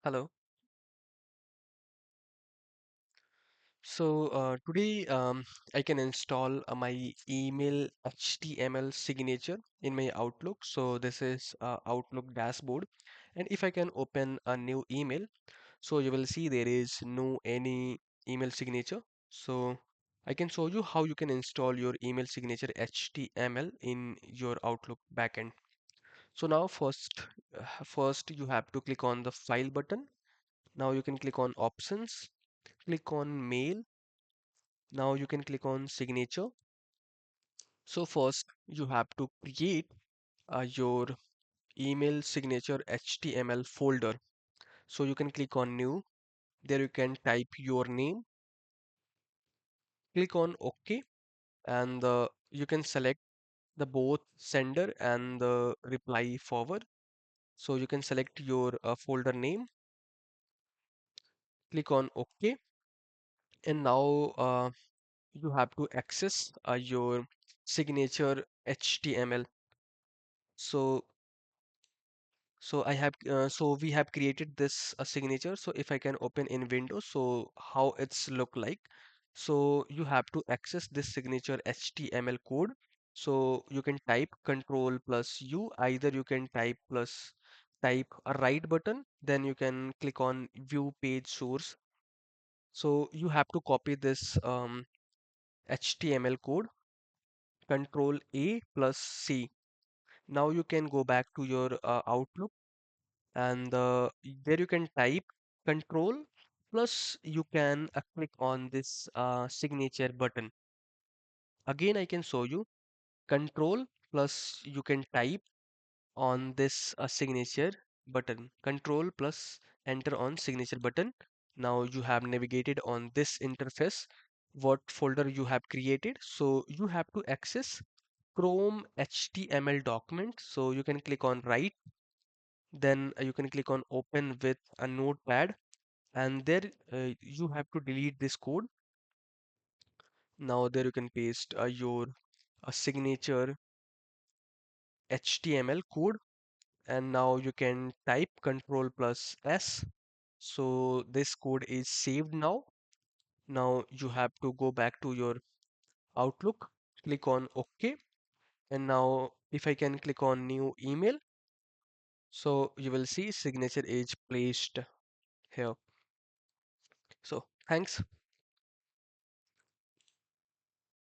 Hello. Today I can install my email HTML signature in my Outlook. So this is Outlook dashboard. And if I can open a new email, so you will see there is no any email signature. So I can show you how you can install your email signature HTML in your Outlook backend. So now first you have to click on the file button. Now you can click on options, click on mail. Now you can click on signature. So first you have to create your email signature HTML folder. So you can click on new. There you can type your name, click on OK, and you can select the both sender and the reply forward. So you can select your folder name, click on OK, and now you have to access your signature HTML. So so we have created this signature. So if I can open in Windows, so how it's look like. So you have to access this signature HTML code. So you can type Control plus U. Either you can type a right button, then you can click on View Page Source. So you have to copy this HTML code, Control A plus C. Now you can go back to your Outlook and there you can type control plus you can click on this signature button. Again I can show you control plus you can type on this signature button, control plus enter on signature button. Now you have navigated on this interface what folder you have created. So you have to access Chrome HTML document. So you can click on write, then you can click on open with a notepad, and there you have to delete this code. Now there you can paste your signature HTML code, and now you can type control plus S. So this code is saved now. Now you have to go back to your Outlook, click on OK, and now if I can click on new email, so you will see signature is placed here. So thanks.